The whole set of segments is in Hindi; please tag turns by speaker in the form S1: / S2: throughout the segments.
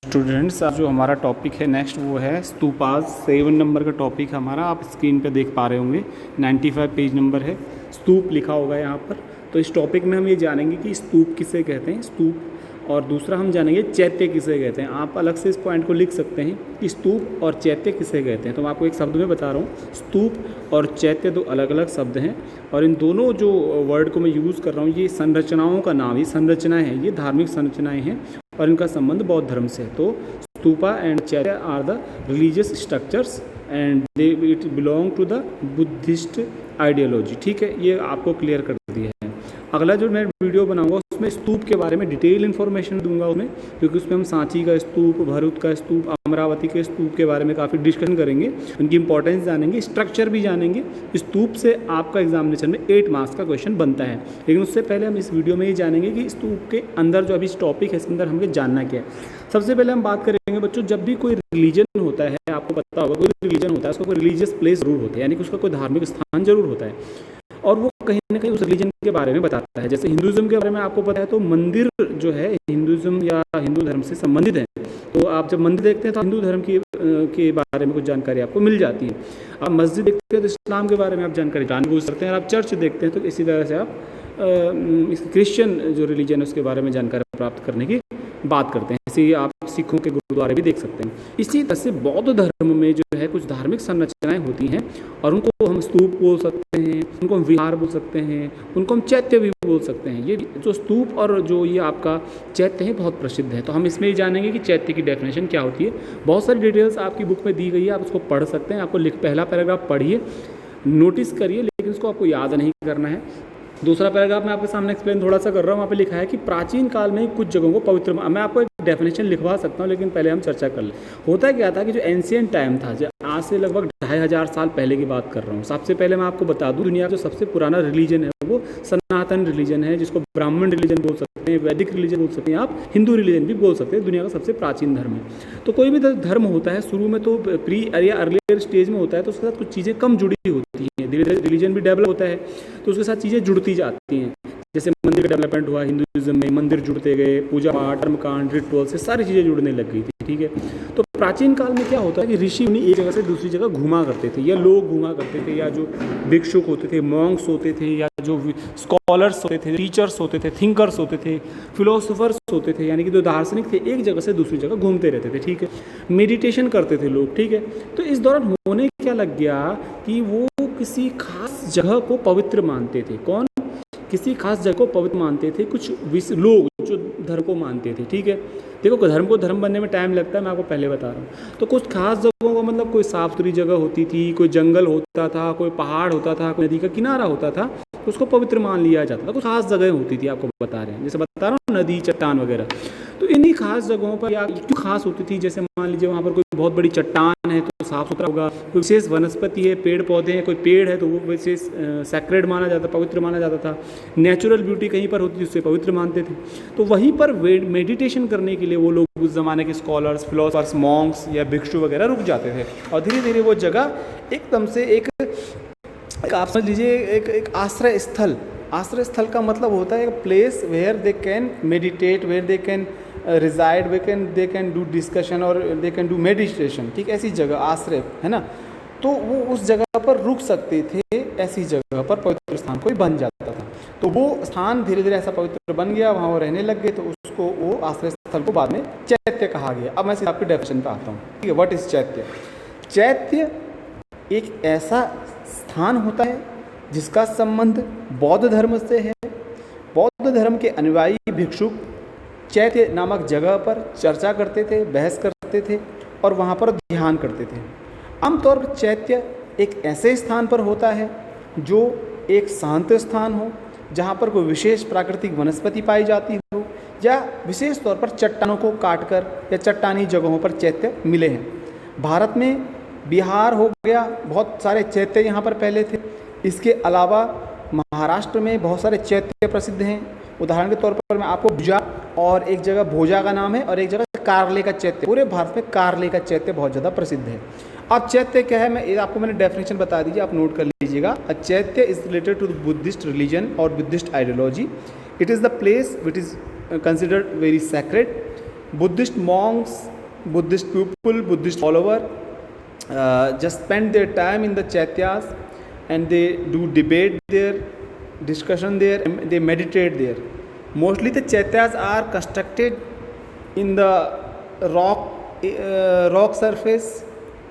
S1: स्टूडेंट्स, आज जो हमारा टॉपिक है नेक्स्ट वो है स्तूपास। 7 नंबर का टॉपिक हमारा, आप स्क्रीन पे देख पा रहे होंगे। 95 पेज नंबर है, स्तूप लिखा होगा यहाँ पर। तो इस टॉपिक में हम ये जानेंगे कि स्तूप किसे कहते हैं, स्तूप, और दूसरा हम जानेंगे चैत्य किसे कहते हैं। आप अलग से इस पॉइंट को लिख सकते हैं कि स्तूप और चैत्य किसे कहते हैं। तो मैं आपको एक शब्द में बता रहा हूँ, स्तूप और चैत्य दो अलग अलग शब्द हैं, और इन दोनों जो वर्ड को मैं यूज़ कर रहा हूँ, ये संरचनाओं का नाम, ये संरचनाएँ हैं, ये धार्मिक संरचनाएँ हैं और इनका संबंध बौद्ध धर्म से है। तो stupa and chaitya are the religious structures and they it belong to the Buddhist ideology. ठीक है, ये आपको क्लियर कर दिया है। अगला जो मैं वीडियो बनाऊंगा उसमें स्तूप के बारे में डिटेल इन्फॉर्मेशन दूंगा उसमें, क्योंकि उसमें हम सांची का स्तूप, भरूच का स्तूप, अमरावती के स्तूप के बारे में काफ़ी डिस्कशन करेंगे, उनकी इंपॉर्टेंस जानेंगे, स्ट्रक्चर भी जानेंगे। स्तूप से आपका एग्जामिनेशन में 8 मार्क्स का क्वेश्चन बनता है। लेकिन उससे पहले हम इस वीडियो में ये जानेंगे कि स्तूप के अंदर जो अभी इस टॉपिक है, इसके अंदर हमें जानना क्या है। सबसे पहले हम बात करेंगे बच्चों, जब भी कोई रिलीजन होता है, आपको पता होगा कोई रिलीजन होता है, उसका कोई रिलीजियस प्लेस जरूर होता है, यानी कि उसका कोई धार्मिक स्थान जरूर होता है, और वो कहीं ना कहीं उस रिलीजन के बारे में बताता है। जैसे हिंदुज़म के बारे में आपको पता है, तो मंदिर जो है हिंदुज़म या हिंदू धर्म से संबंधित है। तो आप जब मंदिर देखते हैं तो हिंदू धर्म के बारे में कुछ जानकारी आपको मिल जाती है। आप मस्जिद देखते हैं तो इस्लाम के बारे में आप जानकारी जान बूझ सकते हैं, और आप चर्च देखते हैं तो इसी तरह से आप क्रिश्चियन जो रिलीजन है उसके बारे में जानकारी प्राप्त करने की बात करते हैं। ऐसे ही आप सिखों के गुरुद्वारे भी देख सकते हैं। इसी तरह से बौद्ध धर्म में जो है कुछ धार्मिक संरचनाएं होती हैं, और उनको हम स्तूप बोल सकते हैं, उनको हम विहार बोल सकते हैं, उनको हम चैत्य भी बोल सकते हैं। ये जो स्तूप और जो ये आपका चैत्य है बहुत प्रसिद्ध है। तो हम इसमें ही जानेंगे कि चैत्य की डेफिनेशन क्या होती है। बहुत सारी डिटेल्स आपकी बुक में दी गई है, आप उसको पढ़ सकते हैं। आपको पहला पैराग्राफ पढ़िए, नोटिस करिए, लेकिन उसको आपको याद नहीं करना है। दूसरा पैराग्राफ मैं आपके सामने एक्सप्लेन थोड़ा सा कर रहा हूँ। वहाँ पे लिखा है कि प्राचीन काल में कुछ जगहों को पवित्र, मैं आपको एक डेफिनेशन लिखवा सकता हूँ, लेकिन पहले हम चर्चा कर लें। होता क्या था कि जो एंशिएंट टाइम था, जो आज से लगभग 2500 साल पहले की बात कर रहा हूँ। सबसे पहले मैं आपको बता दूँ, दुनिया का जो सबसे पुराना रिलीजन है वो सनातन रिलीजन है, जिसको ब्राह्मण रिलीजन बोल सकते हैं, वैदिक रिलीजन बोल सकते हैं, आप हिंदू रिलीजन भी बोल सकते हैं। दुनिया का सबसे प्राचीन धर्म है। तो कोई भी धर्म होता है शुरू में तो प्री या अर्लियर स्टेज में होता है, तो उसके साथ कुछ चीज़ें कम जुड़ी होती हैं। धीरे धीरे रिलीजन भी डेवलप होता है, तो उसके साथ चीज़ें जुड़ती जाती हैं। जैसे मंदिर का डेवलपमेंट हुआ हिंदुइज्म में, मंदिर जुड़ते गए, पूजा पाठ, कर्मकांड, रिचुअल से सारी चीज़ें जुड़ने लग गई थी। ठीक है, तो प्राचीन काल में क्या होता है कि ऋषि मुनि एक जगह से दूसरी जगह घूमा करते थे, या लोग घूमा करते थे, या जो भिक्षुक होते थे, मॉन्क्स होते थे, या जो स्कॉलर्स होते थे, टीचर्स होते थे, थिंकर्स होते थे, फिलोसोफर्स होते थे, यानी कि जो दार्शनिक थे, एक जगह से दूसरी जगह घूमते रहते थे। ठीक है, मेडिटेशन करते थे लोग। ठीक है, तो इस दौरान होने क्या लग गया कि वो किसी खास जगह को पवित्र मानते थे। कौन? किसी खास जगह को पवित्र मानते थे कुछ लोग जो धर्म को मानते थे। ठीक है, देखो धर्म को धर्म बनने में टाइम लगता है, मैं आपको पहले बता रहा हूँ। तो कुछ खास जगहों को, मतलब कोई साफ सुथरी जगह होती थी, कोई जंगल होता था, कोई पहाड़ होता था, कोई नदी का किनारा होता था, तो उसको पवित्र मान लिया जाता था। कुछ खास जगह होती थी, आपको बता रहे हैं, जैसे बता रहा हूँ नदी, चट्टान वगैरह। तो इन्हीं खास जगहों पर या क्यों खास होती थी, जैसे मान लीजिए वहाँ पर कोई बहुत बड़ी चट्टान है तो साफ सुथरा होगा, कोई विशेष वनस्पति है, पेड़ पौधे हैं, कोई पेड़ है तो वो विशेष सैक्रेड माना जाता, पवित्र माना जाता था। नेचुरल ब्यूटी कहीं पर होती थी, उससे पवित्र मानते थे। तो वहीं पर मेडिटेशन करने के लिए वो लोग, उस ज़माने के स्कॉलर्स, फिलोसफर्स, मॉन्क्स या भिक्षु वगैरह रुक जाते थे, और धीरे धीरे वो जगह एकदम से एक आप समझ लीजिए एक आश्रय स्थल। आश्रय स्थल का मतलब होता है एक place where they can meditate, where they can reside, they can do discussion और दे कैन डू मेडिटेशन। ठीक, ऐसी जगह आश्रय है ना, तो वो उस जगह पर रुक सकते थे। ऐसी जगह पर पवित्र स्थान कोई बन जाता था, तो वो स्थान धीरे धीरे ऐसा पवित्र बन गया, वहाँ वो रहने लग गए, तो उसको वो आश्रय स्थल को बाद में चैत्य कहा गया। अब मैं सीधा आपकी डेफिनेशन पे आता हूँ। ठीक है, व्हाट इज चैत्य? चैत्य एक ऐसा स्थान होता है जिसका संबंध बौद्ध धर्म से है। बौद्ध धर्म के अनुयायी भिक्षुक चैत्य नामक जगह पर चर्चा करते थे, बहस करते थे, और वहाँ पर ध्यान करते थे। आमतौर पर चैत्य एक ऐसे स्थान पर होता है जो एक शांत स्थान हो, जहाँ पर कोई विशेष प्राकृतिक वनस्पति पाई जाती हो, या विशेष तौर पर चट्टानों को काटकर या चट्टानी जगहों पर चैत्य मिले हैं। भारत में बिहार हो गया, बहुत सारे चैत्य यहाँ पर पहले थे। इसके अलावा महाराष्ट्र में बहुत सारे चैत्य प्रसिद्ध हैं। उदाहरण के तौर पर मैं आपको भुजा, और एक जगह भोजा का नाम है, और एक जगह कार्ले का चैत्य। पूरे भारत में कार्ले का चैत्य बहुत ज़्यादा प्रसिद्ध है। अब चैत्य क्या है, मैंने डेफिनेशन बता दीजिए, आप नोट कर लीजिएगा। A chaitya is related to the Buddhist religion और Buddhist ideology. It is the place which is considered very sacred. Buddhist monks Buddhist people, Buddhist follower just spend their time in the chaityas and they do debate there, discussion there, and they meditate there. Mostly the chaityas are constructed in the rock surface,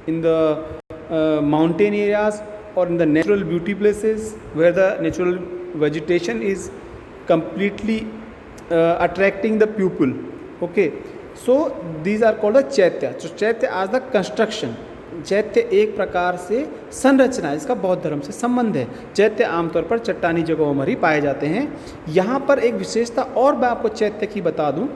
S1: in the mountain areas, or in the natural beauty places where the natural vegetation is completely attracting the pupil. Okay, so these are called a chaitya. So chaitya as the construction, चैत्य एक प्रकार से संरचना, इसका बौद्ध धर्म से संबंध है। चैत्य आमतौर पर चट्टानी जगहों में ही पाए जाते हैं। यहाँ पर एक विशेषता और मैं आपको चैत्य की बता दूँ।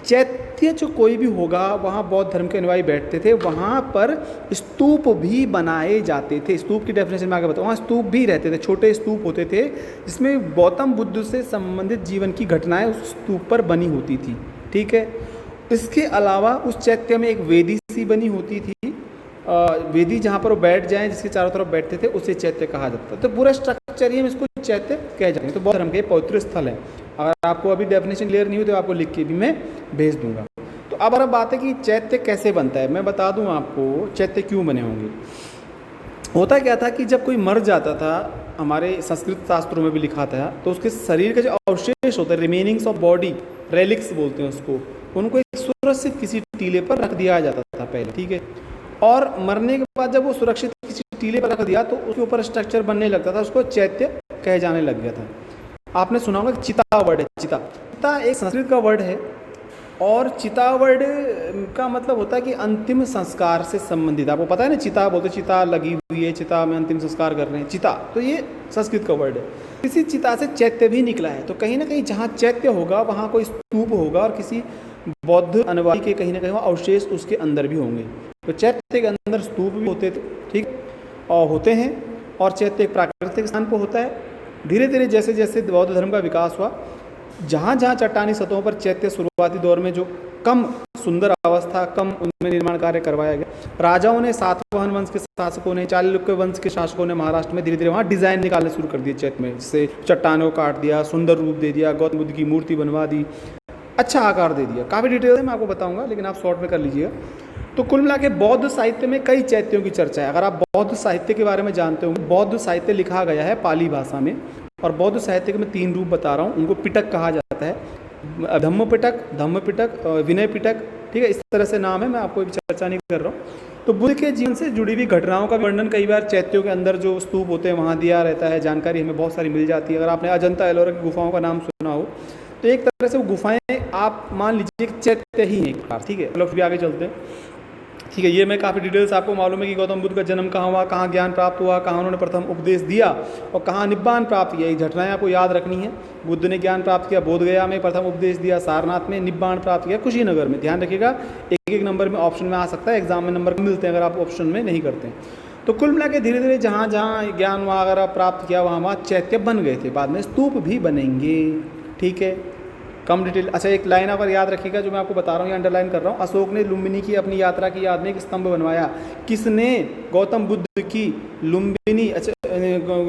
S1: चैत्य जो कोई भी होगा वहाँ बौद्ध धर्म के अनुयायी बैठते थे, वहाँ पर स्तूप भी बनाए जाते थे। स्तूप की डेफिनेशन मैं आगे बताऊँ। वहाँ स्तूप भी रहते थे, छोटे स्तूप होते थे जिसमें गौतम बुद्ध से संबंधित जीवन की घटनाएं उस स्तूप पर बनी होती थी। ठीक है, इसके अलावा उस चैत्य में एक वेदी सी बनी होती थी। वेदी जहाँ पर वो बैठ जाएं, जिसके चारों तरफ बैठते थे, उसे चैत्य कहा जाता था। तो पूरा स्ट्रक्चर ही हम इसको चैत्य कह जाते हैं। तो बौद्ध धर्म के पवित्र स्थल है। अगर आपको अभी डेफिनेशन क्लियर नहीं हुई तो आपको लिख के भी मैं भेज दूंगा। तो अब बात है कि चैत्य कैसे बनता है। मैं बता दूं आपको चैत्य क्यों बने होंगे। होता क्या था कि जब कोई मर जाता था, हमारे संस्कृत शास्त्रों में भी लिखा था, तो उसके शरीर के जो अवशेष होते हैं, रिमेनिंग्स ऑफ बॉडी, रेलिक्स बोलते हैं उसको, उनको एक सुरक्षित किसी टीले पर रख दिया जाता था पहले। ठीक है, और मरने के बाद जब वो सुरक्षित किसी टीले पर रख दिया तो उसके ऊपर स्ट्रक्चर बनने लगता था, उसको चैत्य कहे जाने लग गया था। आपने सुना होगा चिता वर्ड है। चिता एक संस्कृत का वर्ड है और चिता वर्ड का मतलब होता है कि अंतिम संस्कार से संबंधित। आपको पता है ना, चिता बोलते, चिता लगी हुई है, चिता में अंतिम संस्कार कर रहे हैं, चिता। तो ये संस्कृत का वर्ड है। किसी चिता से चैत्य भी निकला है। तो कहीं ना कहीं जहाँ चैत्य होगा वहाँ कोई स्तूप होगा और किसी बौद्ध अनुयायी के कहीं ना कहीं अवशेष उसके अंदर भी होंगे। तो चैत्य के अंदर स्तूप भी होते थे, ठीक, और होते हैं। और चैत्य एक प्राकृतिक स्थान पर होता है। धीरे धीरे जैसे जैसे बौद्ध धर्म का विकास हुआ, जहाँ जहाँ चट्टानी सतहों पर चैत्य शुरुआती दौर में जो कम सुंदर अवस्था, कम उनमें निर्माण कार्य करवाया गया, राजाओं ने, सातवाहन वंश के शासकों ने, चालुक्य वंश के शासकों ने महाराष्ट्र में धीरे धीरे वहाँ डिज़ाइन निकालने शुरू कर दिए चैत्य में। जिससे चट्टानों को काट दिया, सुंदर रूप दे दिया, गौतम बुद्ध की मूर्ति बनवा दी, अच्छा आकार दे दिया। काफ़ी डिटेल है, मैं आपको बताऊंगा, लेकिन आप शॉर्ट में कर लीजिएगा। तो कुल मिला के बौद्ध साहित्य में कई चैत्यों की चर्चा है। अगर आप बौद्ध साहित्य के बारे में जानते होंगे, बौद्ध साहित्य लिखा गया है पाली भाषा में, और बौद्ध साहित्य के मैं 3 रूप बता रहा हूँ। उनको पिटक कहा जाता है, धम्म पिटक, विनय पिटक। ठीक है, इस तरह से नाम है, मैं आपको भी चर्चा नहीं कर रहा हूँ। तो बुद्ध के जीवन से जुड़ी हुई घटनाओं का वर्णन कई बार चैत्यों के अंदर जो स्तूप होते हैं वहाँ दिया रहता है। जानकारी हमें बहुत सारी मिल जाती है। अगर आपने अजंता एलोरा की गुफाओं का नाम सुना हो तो एक तरह से वो गुफाएं आप मान लीजिए कि चैत्य ही हैं एक बार। ठीक है, चलो फिर आगे चलते हैं। ठीक है, ये मैं काफ़ी डिटेल्स आपको मालूम है कि गौतम बुद्ध का जन्म कहाँ हुआ, कहाँ ज्ञान प्राप्त हुआ, कहाँ उन्होंने प्रथम उपदेश दिया और कहाँ निब्बान प्राप्त किया। ये घटनाएं आपको याद रखनी है। बुद्ध ने ज्ञान प्राप्त किया बोध गया में, प्रथम उपदेश दिया सारनाथ में, निब्बान प्राप्त किया कुशीनगर में। ध्यान रखिएगा, एक एक नंबर में ऑप्शन में आ सकता है, एग्जाम में नंबर मिलते हैं अगर आप ऑप्शन में नहीं करते हैं। तो कुल मिला के धीरे धीरे जहाँ जहाँ ज्ञान वगैरह प्राप्त किया वहाँ चैत्य बन गए थे। बाद में स्तूप भी बनेंगे। ठीक है, कम डिटेल। अच्छा, एक लाइन अगर याद रखिएगा जो मैं आपको बता रहा हूँ, ये अंडरलाइन कर रहा हूँ। अशोक ने लुम्बिनी की अपनी यात्रा की याद में एक स्तंभ बनवाया। किसने? गौतम बुद्ध की लुम्बिनी, अच्छा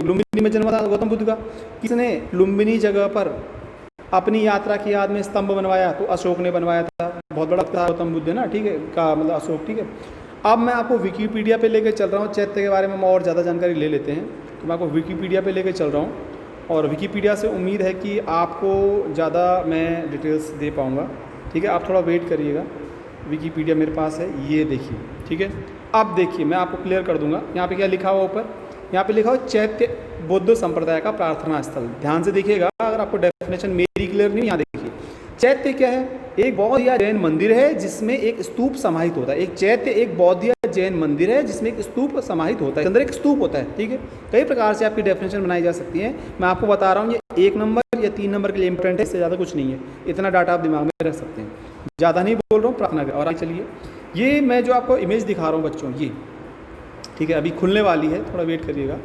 S1: लुम्बिनी में जन्म था गौतम बुद्ध का, किसने लुम्बिनी जगह पर अपनी यात्रा की याद में स्तंभ बनवाया? तो अशोक ने बनवाया था। बहुत बड़ा था गौतम बुद्ध ना, ठीक है, का मतलब अशोक। ठीक है, अब मैं आपको विकीपीडिया पे लेकर चल रहा हूँ। चैत्य के बारे में और ज़्यादा जानकारी ले लेते हैं। तो मैं आपको विकीपीडिया पे लेकर चल रहा हूँ और विकीपीडिया से उम्मीद है कि आपको ज़्यादा मैं डिटेल्स दे पाऊँगा। ठीक है, आप थोड़ा वेट करिएगा। विकीपीडिया मेरे पास है, ये देखिए। ठीक है, अब देखिए मैं आपको क्लियर कर दूंगा। यहाँ पे क्या लिखा हुआ ऊपर? यहाँ पे लिखा हुआ चैत्य बुद्ध संप्रदाय का प्रार्थना स्थल। ध्यान से देखिएगा, अगर आपको डेफिनेशन मेरी क्लियर नहीं, यहाँ देखिए। चैत्य क्या है? एक बौद्ध या जैन मंदिर है जिसमें एक स्तूप समाहित होता है। एक चैत्य एक बौद्ध या जैन मंदिर है जिसमें एक स्तूप समाहित होता है, अंदर एक स्तूप होता है। ठीक है, कई प्रकार से आपकी डेफिनेशन बनाई जा सकती है। मैं आपको बता रहा हूँ, ये 1 नंबर या 3 नंबर के लिए इंपॉर्टेंट है, इससे ज़्यादा कुछ नहीं है। इतना डाटा आप दिमाग में रख सकते हैं, ज़्यादा नहीं बोल रहा हूँ, प्रार्थना करें। और आगे चलिए, ये मैं जो आपको इमेज दिखा रहा हूँ बच्चों, ये ठीक है अभी खुलने वाली है, थोड़ा वेट करिएगा।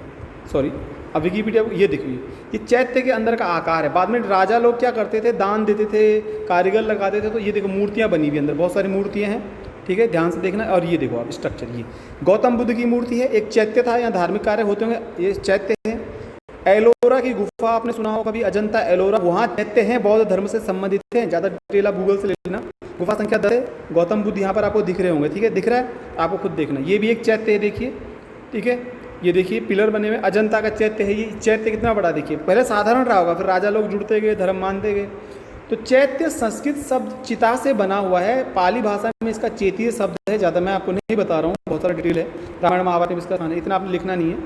S1: सॉरी, अब विकीपीडिया ये देखिए, ये चैत्य के अंदर का आकार है। बाद में राजा लोग क्या करते थे? दान देते थे, कारीगर लगाते थे। तो ये देखो मूर्तियाँ बनी हुई, अंदर बहुत सारी मूर्तियाँ हैं। ठीक है, ध्यान से देखना। और ये देखो आप स्ट्रक्चर, ये गौतम बुद्ध की मूर्ति है। एक चैत्य था, यहाँ धार्मिक कार्य होते होंगे, ये चैत्य है। एलोरा की गुफा आपने सुना होगा कभी, अजंता एलोरा, वहाँ चैत्य हैं, बौद्ध धर्म से संबंधित हैं। ज़्यादा डिटेल आप गूगल से ले लेना। गुफा संख्या 10 है, गौतम बुद्ध यहाँ पर आपको दिख रहे होंगे, ठीक है, दिख रहा है, आपको खुद देखना। ये भी एक चैत्य है, देखिए, ठीक है, ये देखिए पिलर बने हुए, अजंता का चैत्य है। ये चैत्य कितना बड़ा देखिए, पहले साधारण रहा होगा, फिर राजा लोग जुड़ते गए, धर्म मानते गए। तो चैत्य संस्कृत शब्द चिता से बना हुआ है, पाली भाषा में इसका चेतीय शब्द है। ज़्यादा मैं आपको नहीं बता रहा हूँ, बहुत सारा डिटेल है, रामायण महाभारत में इसका इतना आपने लिखना नहीं है,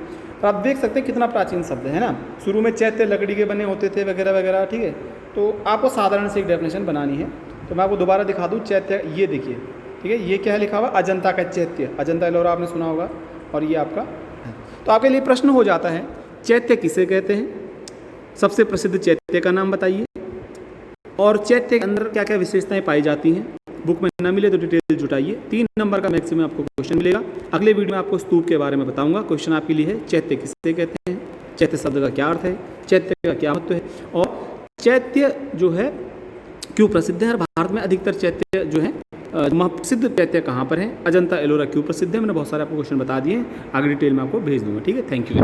S1: पर आप देख सकते हैं कितना प्राचीन शब्द है ना। शुरू में चैत्य लकड़ी के बने होते थे वगैरह वगैरह, ठीक है। तो आपको साधारण से एक डेफिनेशन बनानी है, तो मैं आपको दोबारा दिखा दूँ। चैत्य ये देखिए, ठीक है, ये क्या है लिखा हुआ, अजंता का चैत्य, अजंता एलोरा आपने सुना होगा, और ये आपका है। तो आपके लिए प्रश्न हो जाता है, चैत्य किसे कहते हैं, सबसे प्रसिद्ध चैत्य का नाम बताइए, और चैत्य के अंदर क्या क्या विशेषताएं पाई जाती हैं। बुक में न मिले तो डिटेल जुटाइए। 3 नंबर का मैक्सिमम आपको क्वेश्चन मिलेगा। अगले वीडियो में आपको स्तूप के बारे में बताऊंगा। क्वेश्चन आपके लिए है, चैत्य किसे कहते हैं, चैत्य शब्द का क्या अर्थ है, चैत्य का क्या महत्व है, और चैत्य जो है क्यों प्रसिद्ध है, और भारत में अधिकतर चैत्य जो है प्रसिद्ध चैत्य कहाँ पर है, अजंता एलोरा क्यों प्रसिद्ध है। मैंने बहुत सारे आपको क्वेश्चन बता दिए हैं, आगे डिटेल में आपको भेज दूंगा, ठीक है। Thank you.